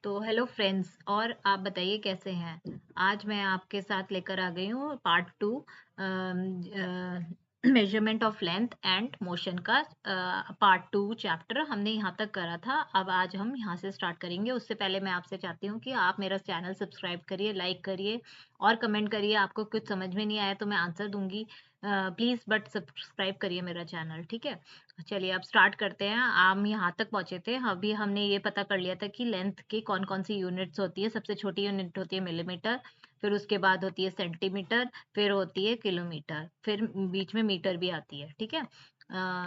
तो hello friends, और आप बताइए कैसे हैं। आज मैं आपके साथ लेकर आ गई हूँ part 2, measurement of length and motion का पार्ट 2 चैप्टर हमने यहाँ तक करा था। अब आज हम यहाँ से स्टार्ट करेंगे। उससे पहले मैं आपसे चाहती हूँ कि आप मेरा चैनल सब्सक्राइब करिए, लाइक करिए और कमेंट करिए। आपको कुछ समझ में नहीं आया तो मैं आंसर दूंगी। प्लीज़ बट सब्सक्राइब करिए मेरा चैनल, ठीक है। चलिए अब स्टार्ट करते हैं। हम यहाँ तक पहुंचे थे, अभी हमने ये पता कर लिया था कि लेंथ की कौन कौन सी यूनिट्स होती है। सबसे छोटी यूनिट होती है मिलीमीटर, फिर उसके बाद होती है सेंटीमीटर, फिर होती है किलोमीटर, फिर बीच में मीटर भी आती है, ठीक है।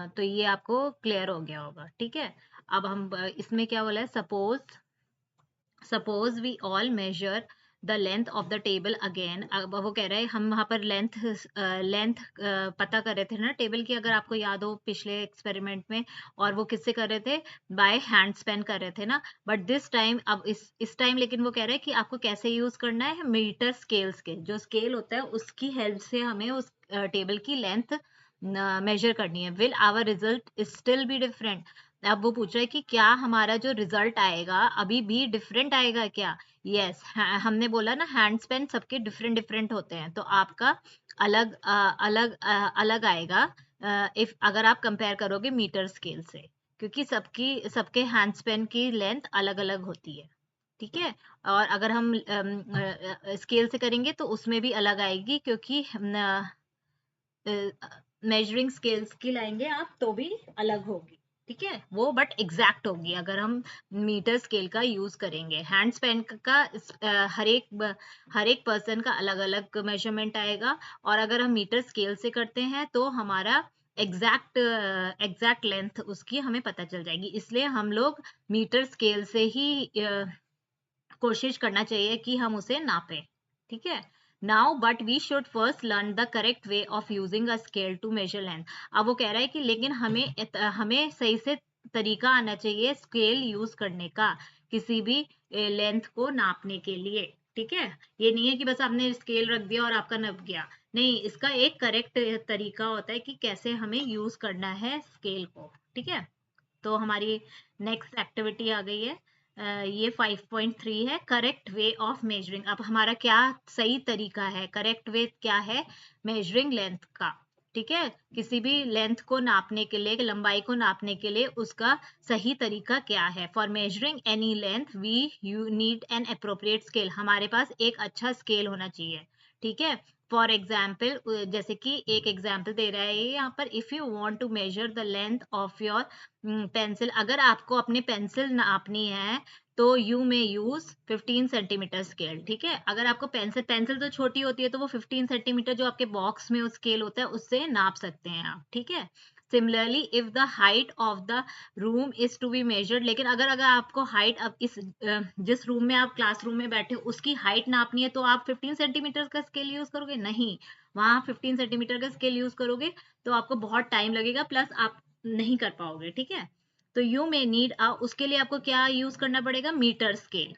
तो ये आपको क्लियर हो गया होगा, ठीक है। अब हम इसमें क्या बोला है, suppose we all measure the length of the table again. अब वो कह रहा है, हम वहां पर लेंथ पता कर रहे थे ना टेबल की, अगर आपको याद हो पिछले एक्सपेरिमेंट में। और वो किससे कर रहे थे, बाय हैंड स्पेन कर रहे थे ना। बट दिस टाइम, अब इस टाइम लेकिन वो कह रहा है कि आपको कैसे यूज करना है, मीटर स्केल्स के जो स्केल होता है उसकी हेल्प से हमें उस टेबल की लेंथ मेजर करनी है। Will our result still be different. अब वो पूछ रहा है कि क्या हमारा जो रिजल्ट आएगा अभी भी डिफरेंट आएगा क्या। यस, हमने बोला ना हैंड स्पेन सबके डिफरेंट डिफरेंट होते हैं, तो आपका अलग आएगा इफ अगर आप कंपेयर करोगे मीटर स्केल से, क्योंकि सबके हैंड स्पेन की लेंथ अलग अलग होती है, ठीक है। और अगर हम स्केल से करेंगे तो उसमें भी अलग आएगी, क्योंकि मेजरिंग स्केल्स की लाएंगे आप तो भी अलग होगी, ठीक है वो, बट एग्जैक्ट होगी अगर हम मीटर स्केल का यूज करेंगे। हैंड स्पेन का हर एक पर्सन का अलग अलग मेजरमेंट आएगा, और अगर हम मीटर स्केल से करते हैं तो हमारा एग्जैक्ट लेंथ उसकी हमें पता चल जाएगी। इसलिए हम लोग मीटर स्केल से ही कोशिश करना चाहिए कि हम उसे नापें, ठीक है। Now but we should first learn the correct way of using a scale to measure length. अब वो कह रहा है कि लेकिन हमें सही से तरीका आना चाहिए स्केल यूज करने का, किसी भी लेंथ को नापने के लिए, ठीक है। ये नहीं है कि बस आपने स्केल रख दिया और आपका नप गया। नहीं, इसका एक करेक्ट तरीका होता है कि कैसे हमें यूज करना है स्केल को, ठीक है। तो हमारी नेक्स्ट एक्टिविटी आ गई है। ये 5.3 है, करेक्ट वे ऑफ मेजरिंग। अब हमारा क्या सही तरीका है, करेक्ट वे क्या है मेजरिंग लेंथ का, ठीक है। किसी भी लेंथ को नापने के लिए, लंबाई को नापने के लिए उसका सही तरीका क्या है। For measuring any length we you need an appropriate scale. हमारे पास एक अच्छा स्केल होना चाहिए, ठीक है। फॉर एग्जाम्पल, जैसे कि एक एग्जाम्पल दे रहा है ये यहाँ पर, if you want to measure the length of your pencil. अगर आपको अपनी पेंसिल नापनी है तो यू में यूज 15 सेंटीमीटर स्केल, ठीक है। अगर आपको पेंसिल तो छोटी होती है तो वो 15 सेंटीमीटर जो आपके बॉक्स में स्केल होता है उससे नाप सकते हैं आप, ठीक है। Similarly if the height of the room is to be measured, लेकिन अगर अगर आपको हाइट, अब इस जिस रूम में आप क्लासरूम में बैठे हो उसकी हाइट नापनी है तो आप 15 सेंटीमीटर का स्केल यूज करोगे नहीं, वहां 15 सेंटीमीटर का स्केल यूज करोगे तो आपको बहुत टाइम लगेगा, प्लस आप नहीं कर पाओगे, ठीक है। तो यू मे नीड उसके लिए आपको क्या यूज करना पड़ेगा, मीटर स्केल।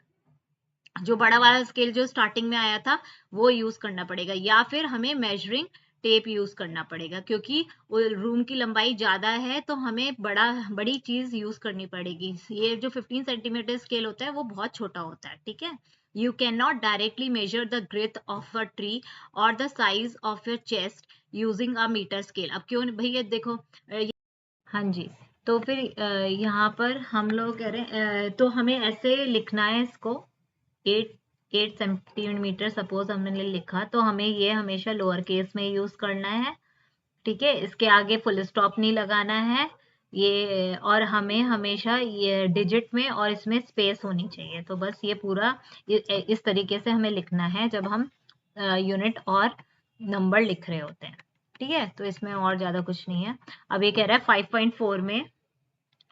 जो बड़ा वाला स्केल जो स्टार्टिंग में आया था वो यूज करना पड़ेगा, या फिर हमें मेजरिंग टेप यूज करना पड़ेगा, क्योंकि वो रूम की लंबाई ज्यादा है तो हमें बड़ी चीज यूज करनी पड़ेगी। ये जो 15 सेंटीमीटर स्केल होता है वो बहुत छोटा होता है, ठीक है। You can not directly measure the girth of a tree और the size of your chest using a metre scale. अब क्यों भैया, देखो हाँ जी। तो फिर यहाँ पर हम लोग कह रहे हैं, तो हमें ऐसे लिखना है इसको। 8 सेंटीमीटर सपोज हमने लिखा, तो हमें ये हमेशा लोअर केस में यूज करना है, ठीक है। इसके आगे फुल स्टॉप नहीं लगाना है ये, और हमें हमेशा ये डिजिट में और इसमें स्पेस होनी चाहिए। तो बस ये पूरा इस तरीके से हमें लिखना है जब हम यूनिट और नंबर लिख रहे होते हैं, ठीक है। तो इसमें और ज्यादा कुछ नहीं है। अब ये कह रहा है 5.4 में,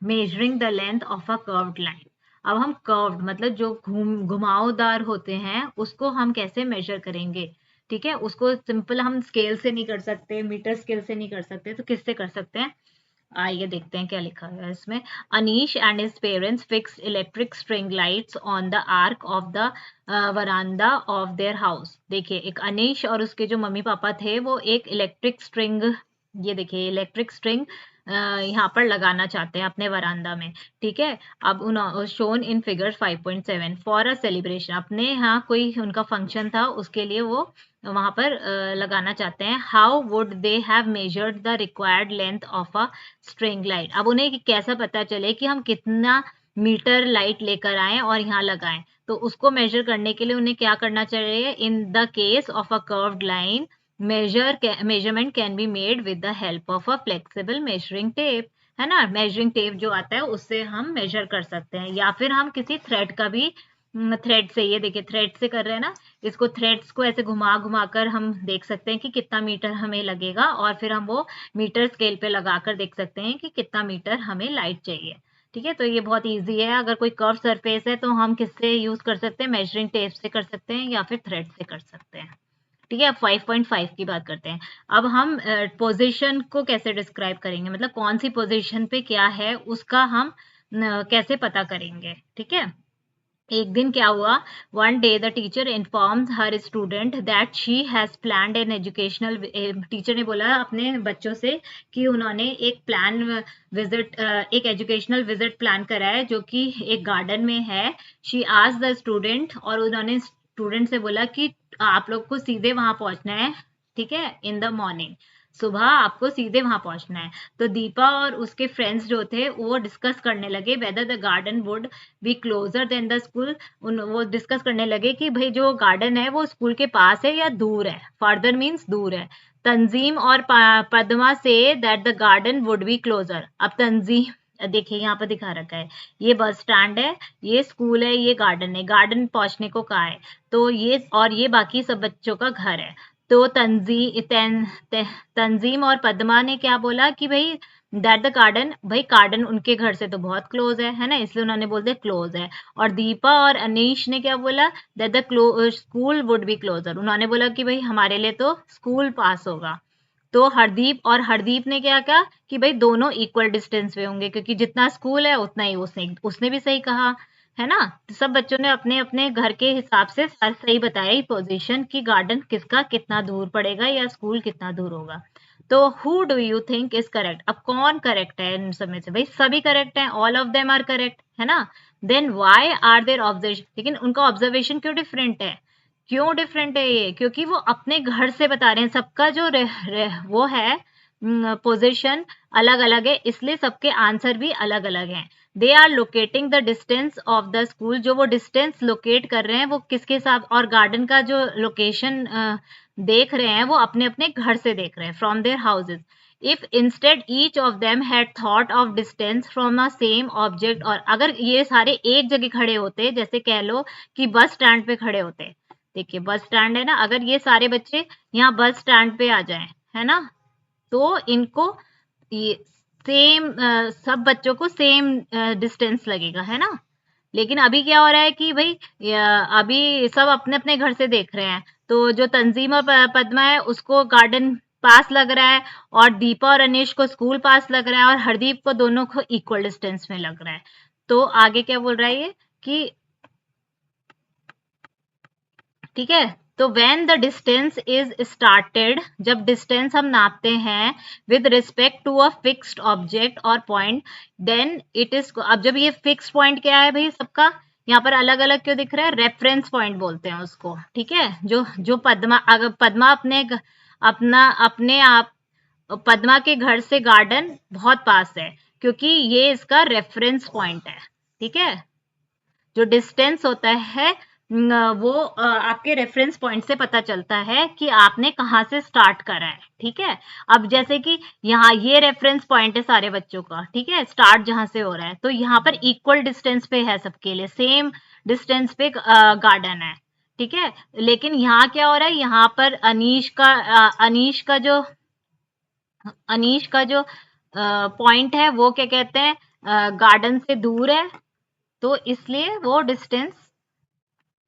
measuring the length of a curved line. अब हम कर्व्ड मतलब जो घुमावदार होते हैं उसको हम कैसे मेजर करेंगे, ठीक है। उसको सिंपल हम स्केल से नहीं कर सकते, मीटर स्केल से नहीं कर सकते, तो किससे कर सकते हैं, आइए देखते हैं क्या लिखा है इसमें। Anish and his parents fixed electric string lights on the arc of the veranda of their house. देखिए, एक अनीश और उसके जो मम्मी पापा थे वो एक इलेक्ट्रिक स्ट्रिंग, ये देखिए इलेक्ट्रिक स्ट्रिंग यहाँ पर लगाना चाहते हैं अपने वरांदा में, ठीक है। अब shown in figure 5.7 for a celebration, अपने यहाँ कोई उनका फंक्शन था उसके लिए वो वहां पर लगाना चाहते हैं। How would they have measured the required length of a string light, अब उन्हें कैसा पता चले कि हम कितना मीटर लाइट लेकर आए और यहाँ लगाएं, तो उसको मेजर करने के लिए उन्हें क्या करना चाहिए। In the case of a curved line measurement can be made with the help of a flexible measuring tape, है ना। मेजरिंग टेप जो आता है उससे हम मेजर कर सकते हैं, या फिर हम किसी थ्रेड का भी थ्रेड से, ये देखिए थ्रेड से कर रहे हैं ना, इसको थ्रेड्स को ऐसे घुमा घुमा कर हम देख सकते हैं कि कितना मीटर हमें लगेगा, और फिर हम वो मीटर स्केल पे लगा कर देख सकते हैं कि कितना मीटर हमें लाइट चाहिए, ठीक है। तो ये बहुत इजी है। अगर कोई कर्व सरफेस है तो हम किससे यूज कर सकते हैं, मेजरिंग टेप से कर सकते हैं या फिर थ्रेड से कर सकते हैं, ठीक है। अब 5.5 की बात करते हैं। अब हम पोजीशन को कैसे डिस्क्राइब करेंगे, मतलब कौन सी पोजीशन पे क्या है उसका हम कैसे पता करेंगे, ठीक है। एक दिन क्या हुआ, one day the teacher informs her student that she has planned an educational, teacher ने बोला अपने बच्चों से कि उन्होंने एक प्लान विजिट, एक एजुकेशनल विजिट प्लान करा है जो कि एक गार्डन में है। शी आस्क्ड द स्टूडेंट, और उन्होंने स्टूडेंट से बोला कि आप लोग को सीधे वहां पहुंचना है, ठीक है, इन द मॉर्निंग, सुबह आपको सीधे वहां पहुंचना है। तो दीपा और उसके फ्रेंड्स जो थे वो डिस्कस करने लगे whether the garden would be closer then the school, वो डिस्कस करने लगे कि भाई जो गार्डन है वो स्कूल के पास है या दूर है, फर्दर मीन्स दूर है। तंजीम और Padma say that the garden would be closer. अब तंजीम देखिए यहाँ पर दिखा रखा है, ये बस स्टैंड है, ये स्कूल है, ये गार्डन है, गार्डन पहुंचने को कहा है, तो ये और ये बाकी सब बच्चों का घर है। तो तंजीम और पद्मा ने क्या बोला कि भाई दैट द गार्डन, भाई गार्डन उनके घर से तो बहुत क्लोज है ना, इसलिए उन्होंने बोल दिया क्लोज है। और दीपा और अनीश ने क्या बोला, that the school would be closer, उन्होंने बोला कि भाई हमारे लिए तो स्कूल पास होगा। तो हरदीप ने क्या कहा कि भाई दोनों इक्वल डिस्टेंस पे होंगे, क्योंकि जितना स्कूल है उतना ही उसने उसने भी सही कहा, है ना। तो सब बच्चों ने अपने अपने घर के हिसाब से सही बताया पोजीशन कि गार्डन किसका कितना दूर पड़ेगा या स्कूल कितना दूर होगा। तो who do you think is correct, अब कौन करेक्ट है इन सब में से, भाई सभी करेक्ट हैं, all of them are correct, है ना। Then why are there observation, लेकिन उनका ऑब्जर्वेशन क्यों डिफरेंट है, क्यों डिफरेंट है ये, क्योंकि वो अपने घर से बता रहे हैं, सबका जो वो है पोजीशन अलग अलग है, इसलिए सबके आंसर भी अलग अलग हैं। They are locating the distance of the school, जो वो डिस्टेंस लोकेट कर रहे हैं वो किसके साथ, और गार्डन का जो लोकेशन देख रहे हैं वो अपने अपने घर से देख रहे हैं, from their houses. If instead each of them had thought of distance from a same object, और अगर ये सारे एक जगह खड़े होते, जैसे कह लो कि बस स्टैंड पे खड़े होते, देखिए बस स्टैंड है ना, अगर ये सारे बच्चे यहाँ बस स्टैंड पे आ जाएं, है ना, तो इनको ये सेम सब बच्चों को सेम डिस्टेंस लगेगा, है ना। लेकिन अभी क्या हो रहा है कि भाई अभी सब अपने अपने घर से देख रहे हैं, तो जो तंजीम और पद्मा है उसको गार्डन पास लग रहा है, और दीपा और अनिश को स्कूल पास लग रहा है, और हरदीप को दोनों को इक्वल डिस्टेंस में लग रहा है। तो आगे क्या बोल रहा है ये कि, ठीक है, तो when the distance is started, जब डिस्टेंस हम नापते हैं with respect to a fixed object और पॉइंट, देन इट इज, अब जब ये फिक्स पॉइंट क्या है भाई सबका यहाँ पर अलग अलग क्यों दिख रहा है, रेफरेंस पॉइंट बोलते हैं उसको, ठीक है। जो पद्मा, अगर पद्मा अपने आप पद्मा के घर से गार्डन बहुत पास है, क्योंकि ये इसका रेफरेंस पॉइंट है, ठीक है। जो डिस्टेंस होता है वो आपके रेफरेंस पॉइंट से पता चलता है कि आपने कहाँ से स्टार्ट करा है, ठीक है। अब जैसे कि यहाँ ये रेफरेंस पॉइंट है सारे बच्चों का, ठीक है, स्टार्ट जहां से हो रहा है, तो यहाँ पर इक्वल डिस्टेंस पे है सबके लिए, सेम डिस्टेंस पे गार्डन है, ठीक है। लेकिन यहाँ क्या हो रहा है, यहाँ पर अनीश का जो पॉइंट है वो क्या कहते हैं, गार्डन से दूर है, तो इसलिए वो डिस्टेंस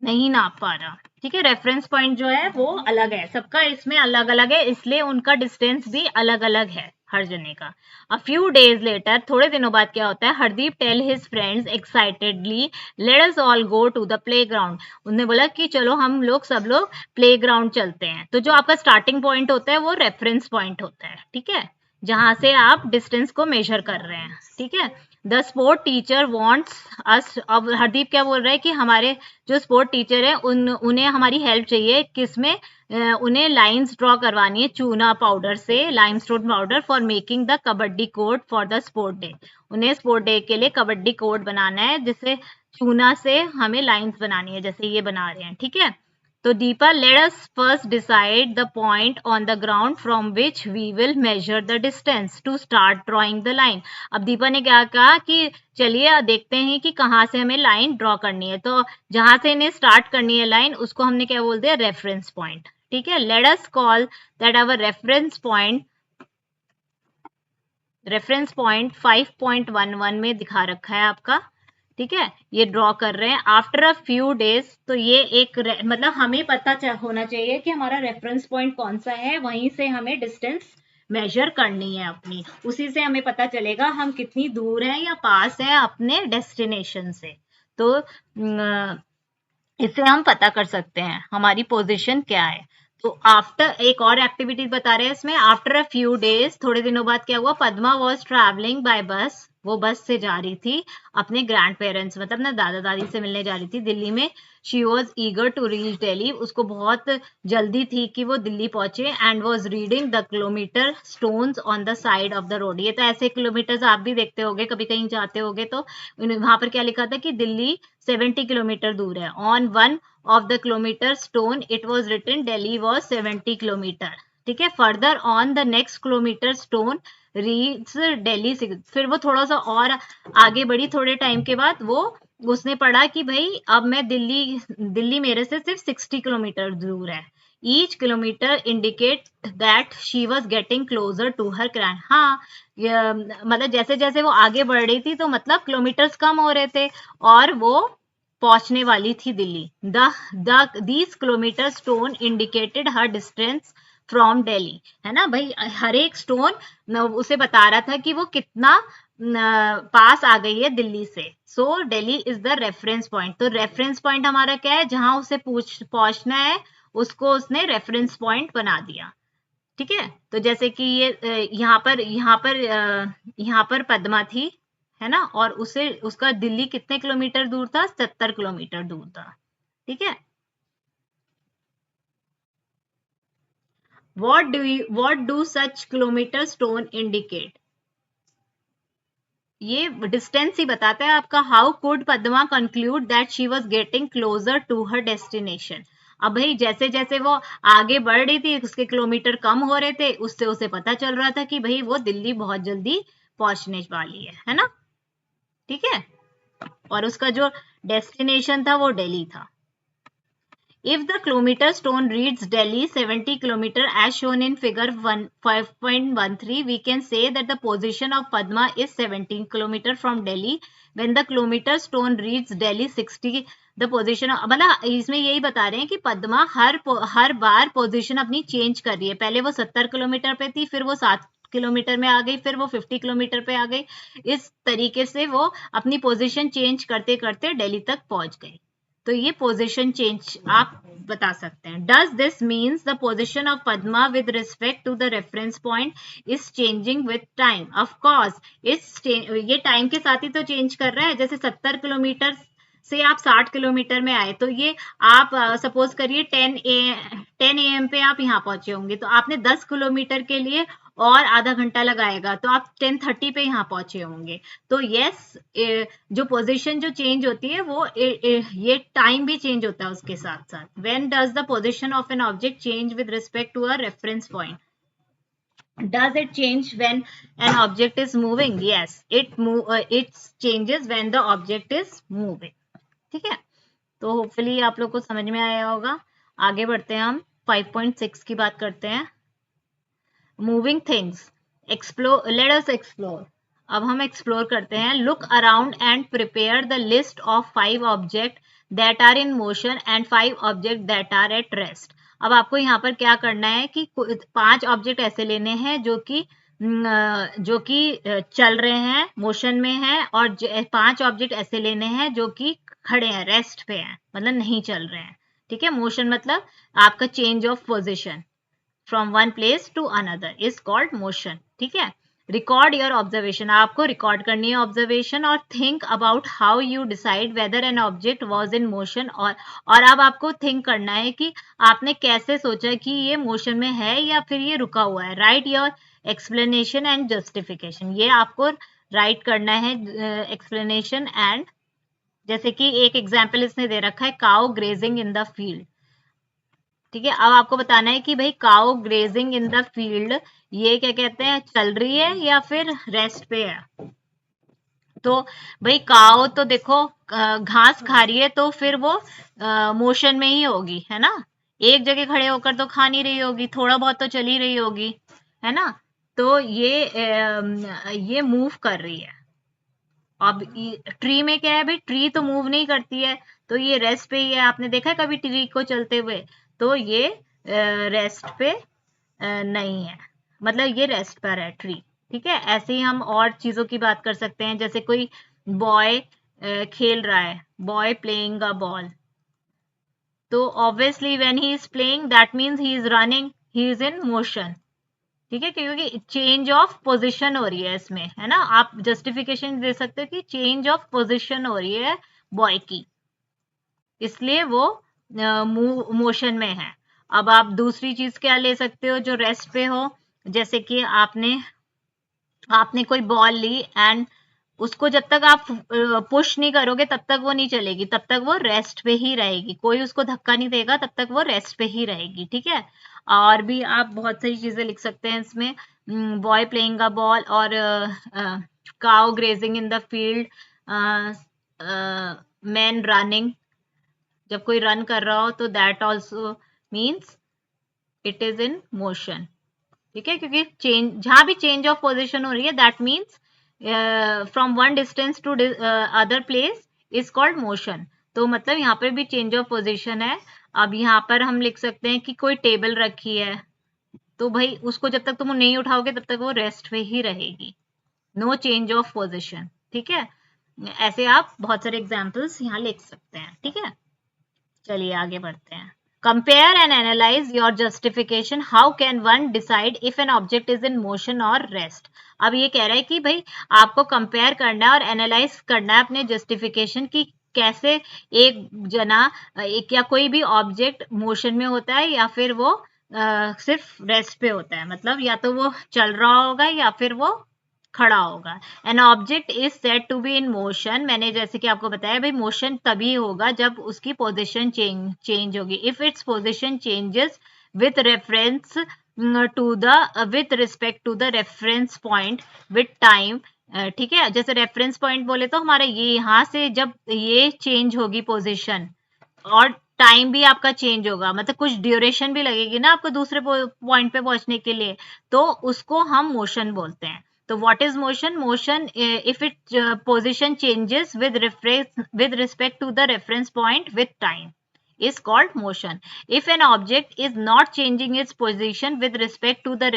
नहीं नाप पा रहा, ठीक है। रेफरेंस पॉइंट जो है वो अलग है, सबका इसमें अलग अलग है, इसलिए उनका डिस्टेंस भी अलग अलग है हर जने का। अ फ्यू डेज लेटर, थोड़े दिनों बाद क्या होता है, Hardeep tell his friends excitedly let us all go to the playground, उन्होंने बोला कि चलो हम लोग सब लोग प्लेग्राउंड चलते हैं। तो जो आपका स्टार्टिंग पॉइंट होता है वो रेफरेंस पॉइंट होता है, ठीक है। जहां से आप डिस्टेंस को मेजर कर रहे हैं, ठीक है। The sport teacher wants us, अब हरदीप क्या बोल रहा है कि हमारे जो स्पोर्ट टीचर है उन्हें हमारी हेल्प चाहिए, किसमें, उन्हें लाइंस ड्रॉ करवानी है चूना पाउडर से, limestone powder, for making the kabaddi code for the sport day. उन्हें स्पोर्ट डे के लिए कबड्डी कोड बनाना है, जिससे चूना से हमें लाइंस बनानी है, जैसे ये बना रहे हैं, ठीक है। तो Deepa, let us first decide the point on the ground from which we will measure the distance to start drawing the line। अब दीपा ने क्या कहा कि चलिए देखते हैं कि कहाँ से हमें लाइन ड्रॉ करनी है। तो जहां से इन्हें स्टार्ट करनी है लाइन, उसको हमने क्या बोलते हैं, रेफरेंस पॉइंट, ठीक है। let us call that our reference point 5.11 में दिखा रखा है आपका, ठीक है। ये ड्रॉ कर रहे हैं आफ्टर अ फ्यू डेज। तो ये एक मतलब हमें पता होना चाहिए कि हमारा रेफरेंस पॉइंट कौन सा है, वहीं से हमें डिस्टेंस मेजर करनी है अपनी, उसी से हमें पता चलेगा हम कितनी दूर हैं या पास है अपने डेस्टिनेशन से। तो इससे हम पता कर सकते हैं हमारी पोजीशन क्या है। तो आफ्टर, एक और एक्टिविटी बता रहे हैं इसमें, आफ्टर अ फ्यू डेज, थोड़े दिनों बाद क्या हुआ, पद्मा वॉज ट्रैवलिंग बाय बस, वो बस से जा रही थी अपने ग्रैंड पेरेंट्स, मतलब ना दादा दादी से मिलने जा रही थी दिल्ली में। She was eager to reach Delhi, उसको बहुत जल्दी थी कि वो दिल्ली पहुंचे। And was reading the kilometre stones on the side of the road. ये तो ऐसे किलोमीटर्स आप भी देखते होगे, कभी कहीं जाते होगे तो वहां पर क्या लिखा था कि दिल्ली 70 किलोमीटर दूर है। On one of the kilometre stone it was written Delhi was 70 kilometre, ठीक है। Further on the next kilometre stone reach Delhi. फिर वो थोड़ा सा और आगे बढ़ी, थोड़े टाइम के बाद वो उसने पढ़ा कि भाई अब मैं दिल्ली मेरे से सिर्फ 60 किलोमीटर दूर है। Each kilometre indicate that she was getting closer to her grand. हाँ, मतलब जैसे जैसे वो आगे बढ़ रही थी तो मतलब किलोमीटर्स कम हो रहे थे और वो पहुंचने वाली थी Delhi. These kilometre stone indicated her distance from Delhi, है ना भाई। हर एक स्टोन उसे बता रहा था कि वो कितना पास आ गई है दिल्ली से। So Delhi is the reference point. तो रेफरेंस पॉइंट हमारा क्या है, जहां उसे पहुंचना है उसको उसने रेफरेंस पॉइंट बना दिया, ठीक है। तो जैसे कि ये यहाँ पर पद्मा थी, है ना, और उसे उसका दिल्ली कितने किलोमीटर दूर था, 70 किलोमीटर दूर था, ठीक है। what do such kilometer stone indicate? ये डिस्टेंस ही बताता है आपका। How could Padma conclude that she was getting closer to her destination. अब भाई जैसे जैसे वो आगे बढ़ रही थी, उसके किलोमीटर कम हो रहे थे, उससे उसे पता चल रहा था कि भाई वो दिल्ली बहुत जल्दी पहुंचने वाली है ना, ठीक है। और उसका जो डेस्टिनेशन था वो दिल्ली था। If the kilometer stone reads Delhi 70 km as shown in figure 5.13, we can say that the position of Padma is 17 km from Delhi. When the kilometer stone reads Delhi 60, the position, मतलब इसमें यही बता रहे हैं कि पद्मा हर बार position अपनी change कर रही है। पहले वो 70 किलोमीटर पे थी, फिर वो 7 किलोमीटर में आ गई, फिर वो 50 किलोमीटर पे आ गई। इस तरीके से वो अपनी पोजीशन चेंज करते करते दिल्ली तक पहुंच गई। तो ये पोजीशन चेंज आप बता सकते हैं। Does this means the position of Padma with respect to the reference point is changing with time. Of course ये टाइम के साथ ही तो चेंज कर रहा है। जैसे 70 किलोमीटर से आप 60 किलोमीटर में आए, तो ये आप सपोज करिए 10 AM पे आप यहाँ पहुंचे होंगे, तो आपने 10 किलोमीटर के लिए और आधा घंटा लगाएगा, तो आप 10:30 पे यहाँ पहुंचे होंगे। तो यस, जो पोजीशन जो चेंज होती है वो ये टाइम भी चेंज होता है उसके साथ साथ। When does the position of an object change with respect to a reference point? Does it change when an object is moving? Yes, it changes when the object is moving, ठीक है। तो hopefully आप लोग को समझ में आया होगा। आगे बढ़ते हैं, हम 5.6 की बात करते हैं। Moving things, explore, let us explore. अब हम एक्सप्लोर करते हैं। Look around and prepare the list of 5 object that are in motion and 5 object that are at rest. अब आपको यहाँ पर क्या करना है कि 5 ऑब्जेक्ट ऐसे लेने हैं जो कि चल रहे हैं, मोशन में हैं, और 5 ऑब्जेक्ट ऐसे लेने हैं जो कि खड़े हैं, रेस्ट पे हैं, मतलब नहीं चल रहे हैं, ठीक है। मोशन मतलब आपका change of position, from one place to another is called motion. ठीक है, रिकॉर्ड योर ऑब्जर्वेशन, आपको रिकॉर्ड करनी है ऑब्जर्वेशन, और think about how you decide whether an object was in motion, और अब आपको थिंक करना है कि आपने कैसे सोचा कि ये मोशन में है या फिर ये रुका हुआ है। Right your explanation and justification, ये आपको राइट करना है एक्सप्लेनेशन एंड, जैसे कि एक एग्जाम्पल इसने दे रखा है, cow grazing in the field. ठीक है, अब आपको बताना है कि भाई cow grazing in the field, ये क्या कहते हैं, चल रही है या फिर रेस्ट पे है। तो भाई काउ तो देखो घास खा रही है, तो फिर वो मोशन में ही होगी, है ना, एक जगह खड़े होकर तो खा नहीं रही होगी, थोड़ा बहुत तो चली रही होगी, है ना। तो ये मूव कर रही है। अब ट्री में क्या है भाई, ट्री तो मूव नहीं करती है, तो ये रेस्ट पे ही है। आपने देखा है कभी ट्री को चलते हुए? तो ये रेस्ट पे नहीं है, मतलब ये रेस्ट पर है ट्री। ठीक है, ऐसे ही हम और चीजों की बात कर सकते हैं, जैसे कोई बॉय खेल रहा है, बॉय प्लेइंग अ बॉल, तो obviously when he is playing that means he is running, he is in motion. ठीक है, क्योंकि चेंज ऑफ पोजीशन हो रही है इसमें, है ना। आप जस्टिफिकेशन दे सकते हो कि चेंज ऑफ पोजीशन हो रही है बॉय की, इसलिए वो मोशन में है। अब आप दूसरी चीज क्या ले सकते हो जो रेस्ट पे हो, जैसे कि आपने कोई बॉल ली एंड उसको जब तक आप पुश नहीं करोगे तब तक वो नहीं चलेगी, तब तक वो रेस्ट पे ही रहेगी, कोई उसको धक्का नहीं देगा, तब तक वो रेस्ट पे ही रहेगी। ठीक है, और भी आप बहुत सारी चीजें लिख सकते हैं इसमें, बॉय प्लेइंग अ बॉल, और cow grazing in the field, man running, जब कोई रन कर रहा हो तो that also means it is in motion. ठीक है, क्योंकि चेंज, जहां भी चेंज ऑफ पोजिशन हो रही है that means from one distance to other place is called motion. तो मतलब यहाँ पर भी चेंज ऑफ पोजिशन है। अब यहाँ पर हम लिख सकते हैं कि कोई टेबल रखी है, तो भाई उसको जब तक तुम नहीं उठाओगे तब तक वो रेस्ट पे ही रहेगी, नो चेंज ऑफ पोजिशन। ठीक है, ऐसे आप बहुत सारे एग्जाम्पल्स यहाँ लिख सकते हैं। ठीक है, चलिए आगे बढ़ते हैं। Compare and analyse your justification, how can one decide if an object is in motion और रेस्ट। अब ये कह रहा है कि भाई आपको कंपेयर करना है और एनालाइज करना है अपने जस्टिफिकेशन की, कैसे एक जना एक या कोई भी ऑब्जेक्ट मोशन में होता है या फिर वो सिर्फ रेस्ट पे होता है, मतलब या तो वो चल रहा होगा या फिर वो खड़ा होगा। An object is said to be in motion, मैंने जैसे कि आपको बताया भाई मोशन तभी होगा जब उसकी पोजीशन चेंज होगी, if its position changes with reference to the with respect to the reference point with time. ठीक है, जैसे रेफरेंस पॉइंट बोले तो हमारा ये यहाँ से जब ये चेंज होगी पोजीशन, और टाइम भी आपका चेंज होगा, मतलब कुछ ड्यूरेशन भी लगेगी ना आपको दूसरे पॉइंट पे पहुंचने के लिए, तो उसको हम मोशन बोलते हैं। तो what is motion? Motion if it position changes with respect to the reference point with time is called motion. If an object is not changing its position with respect to the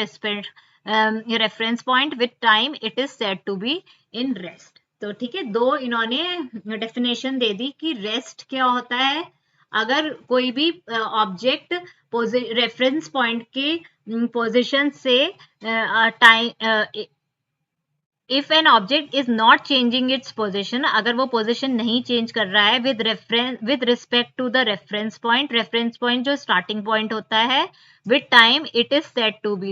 reference point with time, it is said to be in rest. तो ठीक है, दो इन्होंने definition दे दी कि rest क्या होता है। अगर कोई भी ऑब्जेक्ट रेफरेंस पॉइंट के पोजीशन से time, if an object is not changing its position, अगर वो पोजिशन नहीं चेंज कर रहा है with respect to the reference point जो स्टार्टिंग पॉइंट होता है, with time it is said to be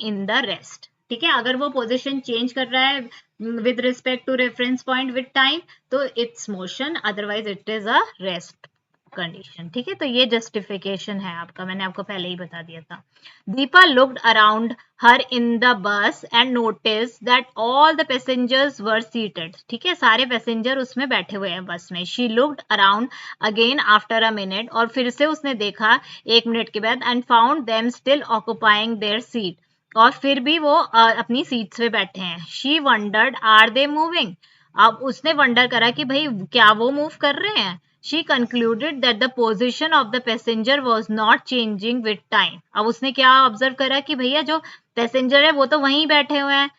in the rest. ठीक है, अगर वो पोजिशन चेंज कर रहा है with respect to reference point with time तो it's motion, otherwise it is a rest condition. ठीक है, तो ये जस्टिफिकेशन है आपका, मैंने आपको पहले ही बता दिया था। Deepa looked around her in the bus and notice that all the passengers were seated. ठीक है, सारे पैसेंजर उसमें बैठे हुए हैं बस में। She looked around again after a minute, और फिर से उसने देखा एक मिनट के बाद, and found them still occupying their seat, और फिर भी वो अपनी सीट्स पे बैठे हैं। She wondered are they moving, अब उसने वंडर करा कि भाई क्या वो मूव कर रहे हैं। She concluded that the position of the passenger was not changing with time. अब उसने क्या ऑब्जर्व करा कि भैया जो पैसेंजर है वो तो वहीं बैठे हुए हैं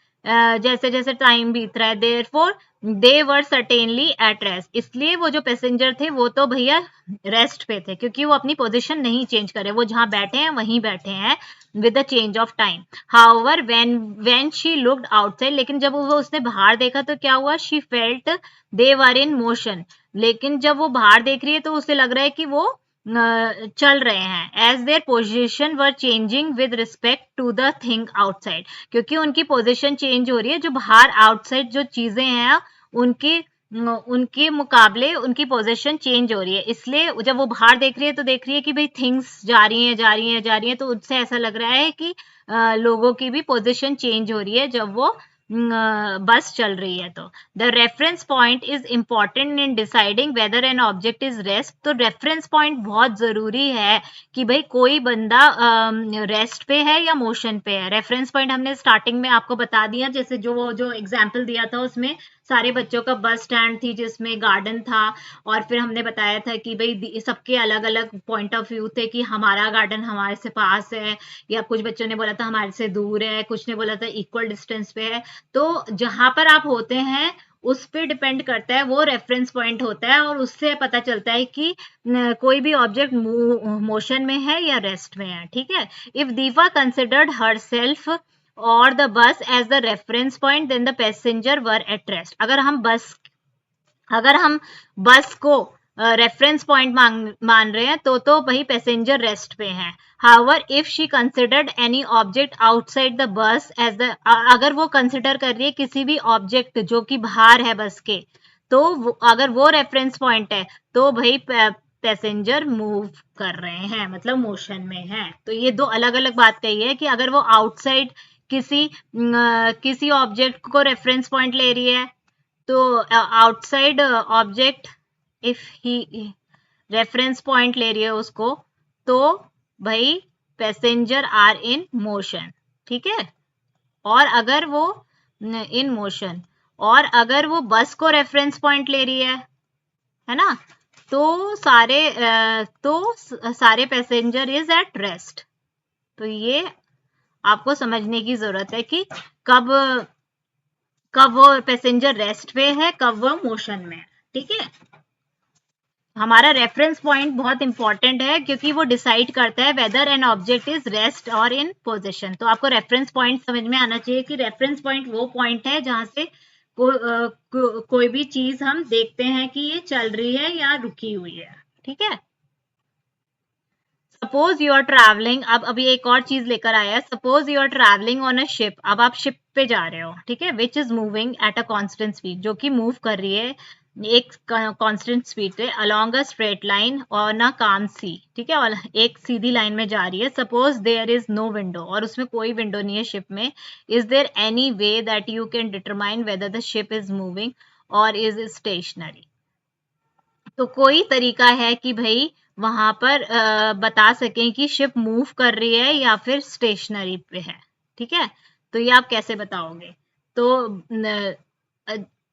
जैसे जैसे टाइम बीत रहा है, therefore they were certainly at rest, इसलिए वो जो पैसेंजर थे वो तो भैया रेस्ट पे थे, क्योंकि वो अपनी पोजीशन नहीं चेंज करे, वो जहां बैठे हैं वहीं बैठे हैं with the change of time. However when she looked outside, लेकिन जब वो उसने बाहर देखा तो क्या हुआ, she felt they were in motion, लेकिन जब वो बाहर देख रही है तो उसे लग रहा है कि वो चल रहे हैं। As their position were changing with respect to the thing outside, क्योंकि उनकी पोजिशन चेंज हो रही है, जो बाहर आउटसाइड जो चीजें हैं उनकी उनके मुकाबले उनकी पोजीशन चेंज हो रही है, इसलिए जब वो बाहर देख रही है तो देख रही है कि भाई थिंग्स जा रही हैं जा रही हैं जा रही हैं, तो उससे ऐसा लग रहा है कि लोगों की भी पोजीशन चेंज हो रही है जब वो बस चल रही है। तो the reference point is important in deciding weather an object is rest, तो रेफरेंस पॉइंट बहुत जरूरी है कि भाई कोई बंदा रेस्ट पे है या मोशन पे है। रेफरेंस पॉइंट हमने स्टार्टिंग में आपको बता दिया, जैसे जो एग्जाम्पल दिया था उसमें सारे बच्चों का बस स्टैंड थी जिसमें गार्डन था, और फिर हमने बताया था कि भाई सबके अलग अलग पॉइंट ऑफ व्यू थे कि हमारा गार्डन हमारे से पास है, या कुछ बच्चों ने बोला था हमारे से दूर है, कुछ ने बोला था इक्वल डिस्टेंस पे है। तो जहां पर आप होते हैं उस पे डिपेंड करता है, वो रेफरेंस पॉइंट होता है, और उससे पता चलता है कि कोई भी ऑब्जेक्ट मोशन में है या रेस्ट में है। ठीक है, if Deepa considered herself और the bus as the reference point then the passenger were at rest, अगर हम बस को रेफरेंस पॉइंट मान रहे हैं तो भाई पैसेंजर रेस्ट पे हैं। However if she considered any object outside the bus as the, अगर वो कंसिडर कर रही है किसी भी ऑब्जेक्ट जो कि बाहर है बस के, तो अगर वो रेफरेंस पॉइंट है तो भाई पैसेंजर मूव कर रहे हैं, मतलब मोशन में है। तो ये दो अलग अलग बात कही है कि अगर वो आउटसाइड किसी ऑब्जेक्ट को रेफरेंस पॉइंट ले रही है तो outside object if he reference point ले रही है उसको, तो भाई पैसेंजर आर इन मोशन। ठीक है, और अगर वो इन मोशन, और अगर वो बस को रेफरेंस पॉइंट ले रही है ना, तो सारे पैसेंजर इज एट रेस्ट। तो ये आपको समझने की जरूरत है कि कब कब वो पैसेंजर रेस्ट पे है, कब वो मोशन में है। ठीक है, हमारा रेफरेंस पॉइंट बहुत इंपॉर्टेंट है क्योंकि वो डिसाइड करता है whether an object is rest और इन पोजीशन। तो आपको रेफरेंस पॉइंट समझ में आना चाहिए कि रेफरेंस पॉइंट वो पॉइंट है जहां से कोई भी चीज हम देखते हैं कि ये चल रही है या रुकी हुई है। ठीक है, सपोज यू आर ट्रैवलिंग, अब अभी एक और चीज लेकर आया है, suppose you are travelling on a ship, अब आप शिप पे जा रहे हो, ठीक है, which is moving at a constant speed, जो कि मूव कर रही है एक कांस्टेंट स्पीड पे along a straight line on a calm sea, ठीक है, और एक सीधी लाइन में जा रही है। Suppose there is no window, और उसमें कोई विंडो नहीं है शिप में। Is there any way that you can determine whether the ship is moving और इज स्टेशनरी, तो कोई तरीका है कि भाई वहां पर बता सकें कि शिप मूव कर रही है या फिर स्टेशनरी पे है। ठीक है, तो ये आप कैसे बताओगे? तो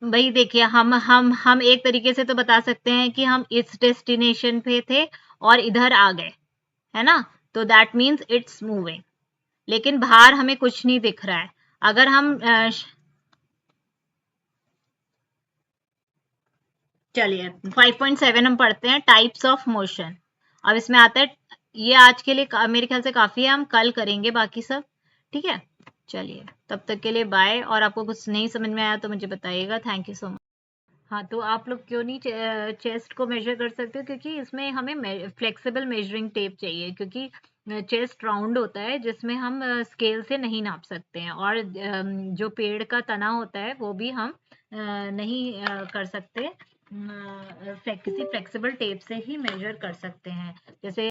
भाई देखिए, हम एक तरीके से तो बता सकते हैं कि हम इस डेस्टिनेशन पे थे और इधर आ गए, है ना, तो दैट मीन्स इट्स मूविंग, लेकिन बाहर हमें कुछ नहीं दिख रहा है। अगर हम चलिए 5.7 हम पढ़ते हैं, टाइप्स ऑफ मोशन। अब इसमें आता है, ये आज के लिए मेरे ख्याल से काफी है, हम कल करेंगे बाकी सब। ठीक है, चलिए तब तक के लिए बाय, और आपको कुछ नहीं समझ में आया तो मुझे बताइएगा। Thank you so much. हाँ, तो आप लोग क्यों नहीं चेस्ट को मेजर कर सकते हो, क्योंकि इसमें हमें फ्लेक्सिबल मेजरिंग टेप चाहिए, क्योंकि चेस्ट राउंड होता है जिसमें हम स्केल से नहीं नाप सकते हैं, और जो पेड़ का तना होता है वो भी हम नहीं कर सकते, किसी फ्लेक्सिबल टेप से ही मेजर कर सकते हैं। जैसे